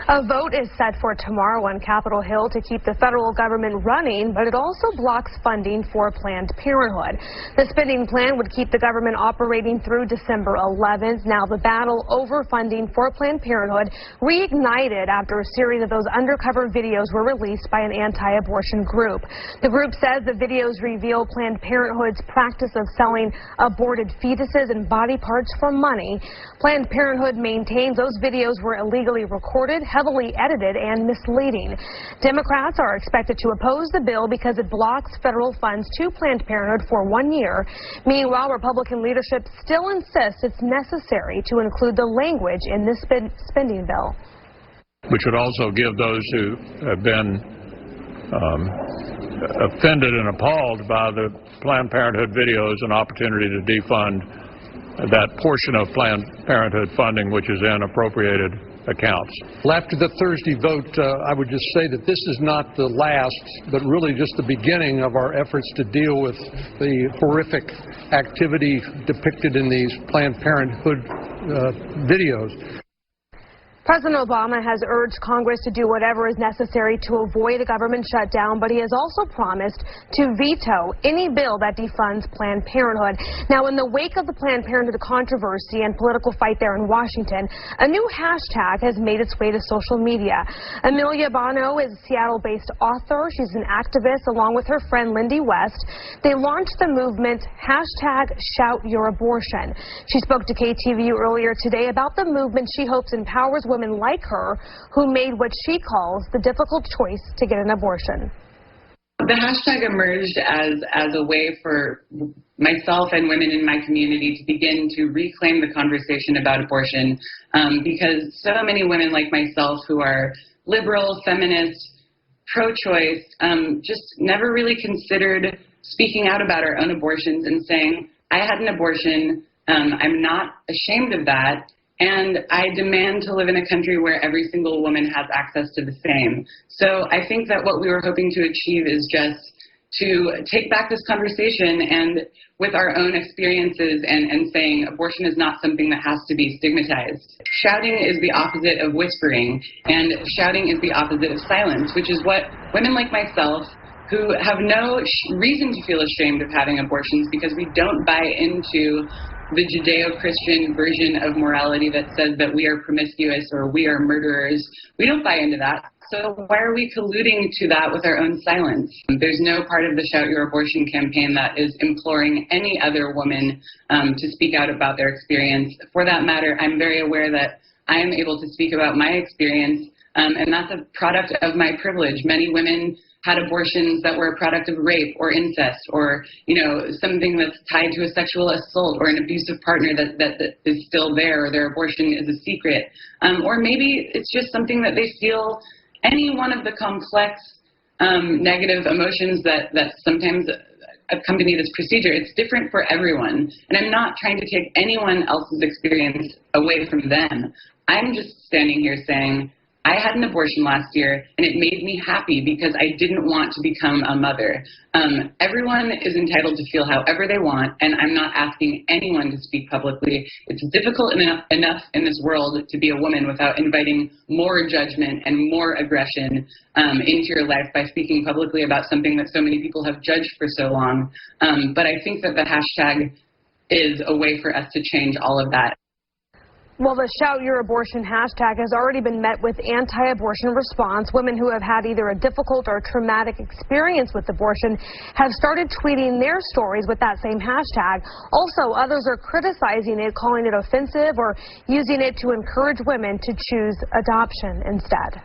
A vote is set for tomorrow on Capitol Hill to keep the federal government running, but it also blocks funding for Planned Parenthood. The spending plan would keep the government operating through December 11th. Now the battle over funding for Planned Parenthood reignited after a series of those undercover videos were released by an anti-abortion group. The group says the videos reveal Planned Parenthood's practice of selling aborted fetuses and body parts for money. Planned Parenthood maintains those videos were illegally recorded, heavily edited, and misleading. Democrats are expected to oppose the bill because it blocks federal funds to Planned Parenthood for 1 year. Meanwhile, Republican leadership still insists it's necessary to include the language in this spending bill. Which would also give those who have been offended and appalled by the Planned Parenthood videos an opportunity to defund that portion of Planned Parenthood funding which is in appropriated accounts. After the Thursday vote, I would just say that this is not the last, but really just the beginning of our efforts to deal with the horrific activity depicted in these Planned Parenthood videos. President Obama has urged Congress to do whatever is necessary to avoid a government shutdown, but he has also promised to veto any bill that defunds Planned Parenthood. Now, in the wake of the Planned Parenthood controversy and political fight there in Washington, a new hashtag has made its way to social media. Amelia Bono is a Seattle-based author. She's an activist along with her friend Lindy West. They launched the movement #ShoutYourAbortion. She spoke to KTVU earlier today about the movement she hopes empowers women like her who made what she calls the difficult choice to get an abortion. The hashtag emerged as a way for myself and women in my community to begin to reclaim the conversation about abortion because so many women like myself who are liberal, feminist, pro-choice, just never really considered speaking out about our own abortions and saying, I had an abortion, I'm not ashamed of that, and I demand to live in a country where every single woman has access to the same. So I think that what we were hoping to achieve is just to take back this conversation and with our own experiences and saying abortion is not something that has to be stigmatized. Shouting is the opposite of whispering, and shouting is the opposite of silence, which is what women like myself who have no reason to feel ashamed of having abortions because we don't buy into the Judeo-Christian version of morality that says that we are promiscuous or we are murderers. We don't buy into that. So why are we colluding to that with our own silence? There's no part of the Shout Your Abortion campaign that is imploring any other woman to speak out about their experience. For that matter, I'm very aware that I am able to speak about my experience, and that's a product of my privilege. Many women had abortions that were a product of rape or incest or, something that's tied to a sexual assault or an abusive partner that is still there, or their abortion is a secret. Or maybe it's just something that they feel any one of the complex negative emotions that sometimes accompany this procedure. It's different for everyone. And I'm not trying to take anyone else's experience away from them. I'm just standing here saying, I had an abortion last year, and it made me happy because I didn't want to become a mother. Everyone is entitled to feel however they want, and I'm not asking anyone to speak publicly. It's difficult enough in this world to be a woman without inviting more judgment and more aggression into your life by speaking publicly about something that so many people have judged for so long. But I think that the hashtag is a way for us to change all of that. Well, the Shout Your Abortion hashtag has already been met with anti-abortion response. Women who have had either a difficult or traumatic experience with abortion have started tweeting their stories with that same hashtag. Also, others are criticizing it, calling it offensive, or using it to encourage women to choose adoption instead.